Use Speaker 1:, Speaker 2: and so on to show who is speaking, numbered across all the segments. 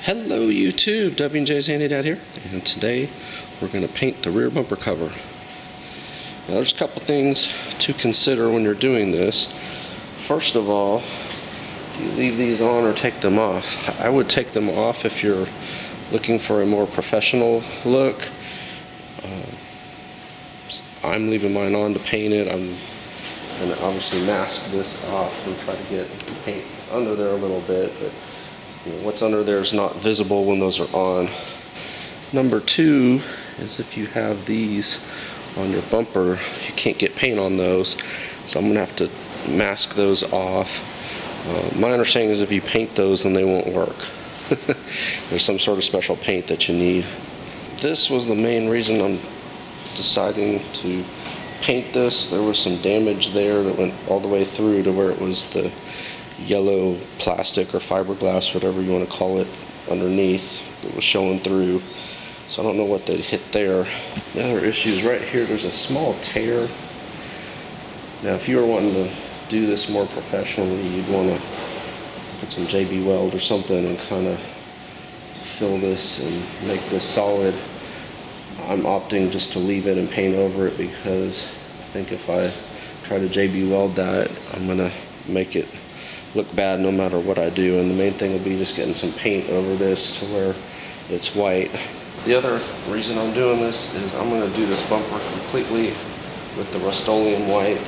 Speaker 1: Hello YouTube, W&J's Handy Dad here, and today we're going to paint the rear bumper cover. Now there's a couple things to consider when you're doing this. First of all, do you leave these on or take them off? I would take them off if you're looking for a more professional look. I'm leaving mine on to paint it. I'm going to obviously mask this off and try to get paint under there a little bit, but what's under there is not visible when those are on. Number two is if you have these on your bumper, you can't get paint on those, so I'm going to have to mask those off. My understanding is if you paint those, then they won't work. There's some sort of special paint that you need. This was the main reason I'm deciding to paint this. There was some damage there that went all the way through to where it was the yellow plastic or fiberglass, whatever you want to call it, underneath that was showing through. So I don't know what they hit there. The other issue is right here, there's a small tear. Now if you were wanting to do this more professionally, you'd want to put some JB Weld or something and kind of fill this and make this solid. I'm opting just to leave it and paint over it because I think if I try to JB Weld that, I'm going to make it look bad no matter what I do, and the main thing will be just getting some paint over this to where it's white. The other reason I'm doing this is I'm going to do this bumper completely with the Rustoleum White.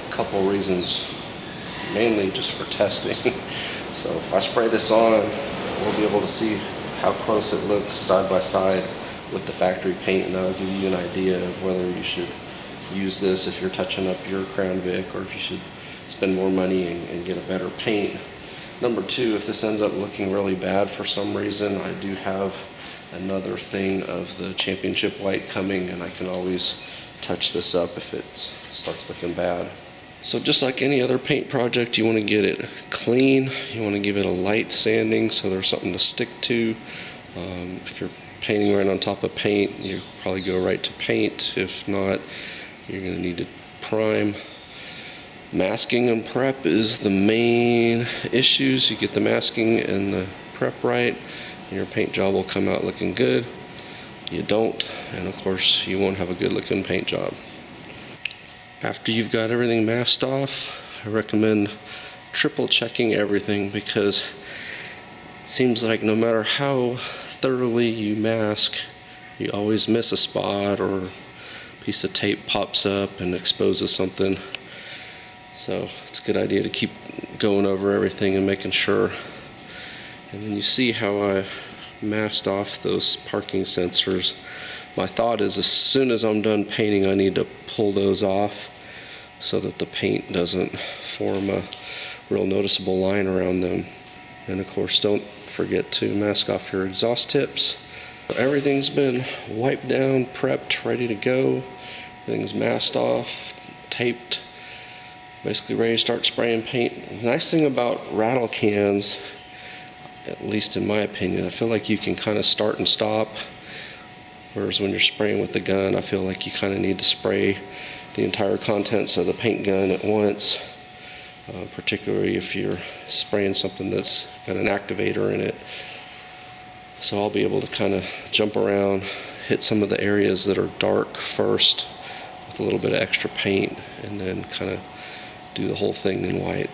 Speaker 1: A couple reasons, mainly just for testing. So if I spray this on, we'll be able to see how close it looks side by side with the factory paint, and that'll give you an idea of whether you should use this if you're touching up your Crown Vic, or if you should spend more money and get a better paint. Number two, if this ends up looking really bad for some reason, I do have another thing of the championship white coming, and I can always touch this up if it starts looking bad. So just like any other paint project, you want to get it clean. You want to give it a light sanding so there's something to stick to. If you're painting right on top of paint, you probably go right to paint. If not, you're going to need to prime. Masking and prep is the main issues. You get the masking and the prep right, and your paint job will come out looking good. You don't, and of course you won't have a good looking paint job. After you've got everything masked off, I recommend triple checking everything, because it seems like no matter how thoroughly you mask, you always miss a spot, or a piece of tape pops up and exposes something. So it's a good idea to keep going over everything and making sure. And then you see how I masked off those parking sensors. My thought is as soon as I'm done painting, I need to pull those off so that the paint doesn't form a real noticeable line around them. And of course, don't forget to mask off your exhaust tips. Everything's been wiped down, prepped, ready to go. Everything's masked off, taped, basically ready to start spraying paint. The nice thing about rattle cans, at least in my opinion, I feel like you can kind of start and stop, whereas when you're spraying with the gun, I feel like you kind of need to spray the entire contents of the paint gun at once, particularly if you're spraying something that's got an activator in it. So I'll be able to kind of jump around, hit some of the areas that are dark first with a little bit of extra paint, and then kind of do the whole thing in white.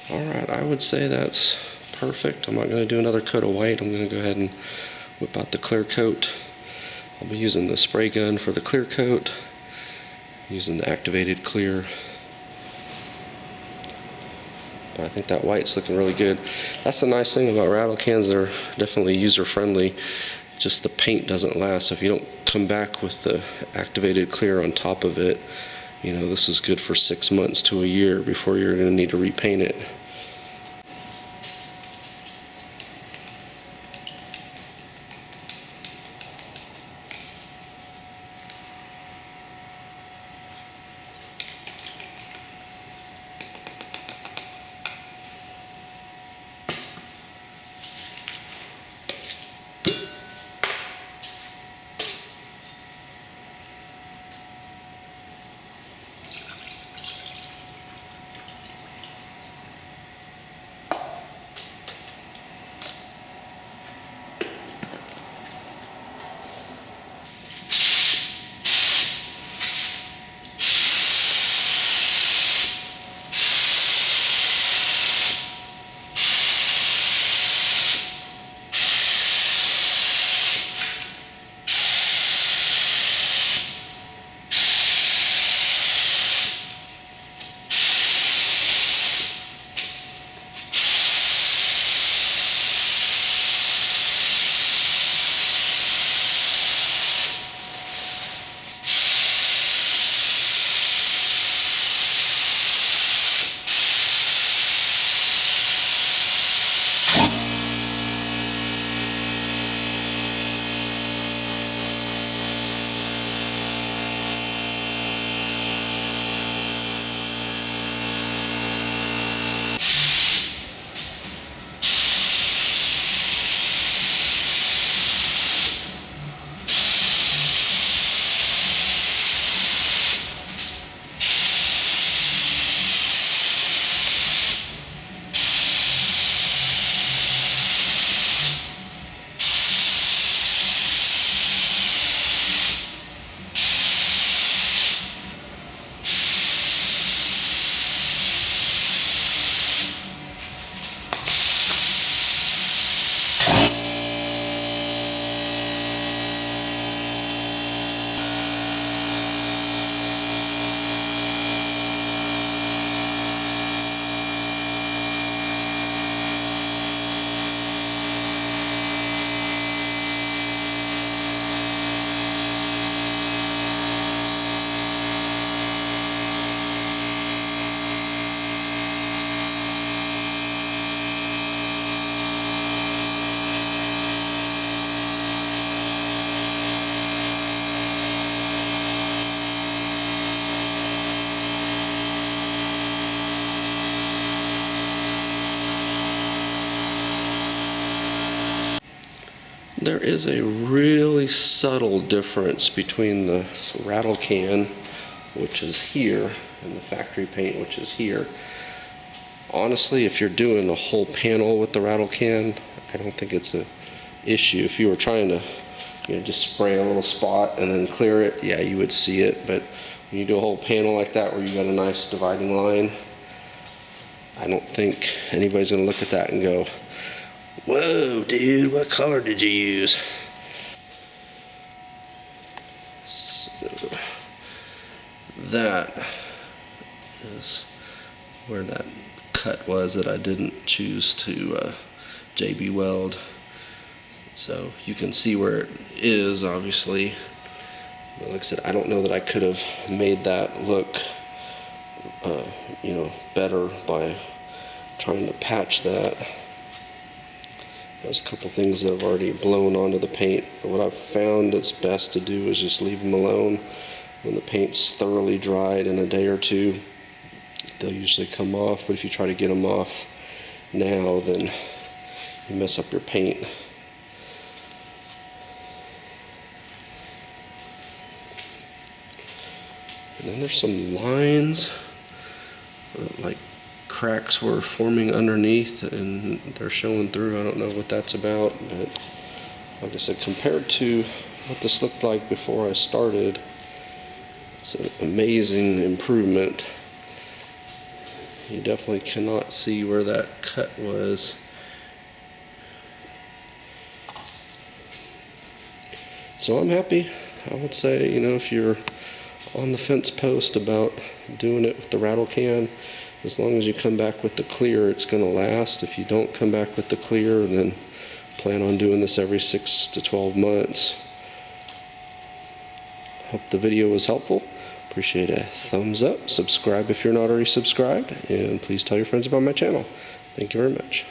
Speaker 1: Alright, I would say that's perfect. I'm not going to do another coat of white. I'm going to go ahead and whip out the clear coat. I'll be using the spray gun for the clear coat, using the activated clear. But I think that white's looking really good. That's the nice thing about rattle cans, they're definitely user-friendly. Just the paint doesn't last. So if you don't come back with the activated clear on top of it, you know, this is good for 6 months to a year before you're going to need to repaint it. There is a really subtle difference between the rattle can, which is here, and the factory paint, which is here. Honestly, if you're doing a whole panel with the rattle can, I don't think it's an issue. If you were trying to, you know, just spray a little spot and then clear it, yeah, you would see it. But when you do a whole panel like that where you got a nice dividing line, I don't think anybody's going to look at that and go, "Whoa, dude, what color did you use?" So that is where that cut was that I didn't choose to JB weld. So you can see where it is, obviously. But like I said, I don't know that I could have made that look you know, better by trying to patch that. There's a couple things that have already blown onto the paint, but what I've found it's best to do is just leave them alone. When the paint's thoroughly dried in a day or two, they'll usually come off, but if you try to get them off now, then you mess up your paint. And then there's some lines, like cracks were forming underneath and they're showing through. I don't know what that's about, but like I said, compared to what this looked like before I started, it's an amazing improvement. You definitely cannot see where that cut was. So I'm happy. I would say, you know, if you're on the fence post about doing it with the rattle can, as long as you come back with the clear, it's going to last. If you don't come back with the clear, then plan on doing this every 6 to 12 months. Hope the video was helpful. Appreciate a thumbs up. Subscribe if you're not already subscribed, and please tell your friends about my channel. Thank you very much.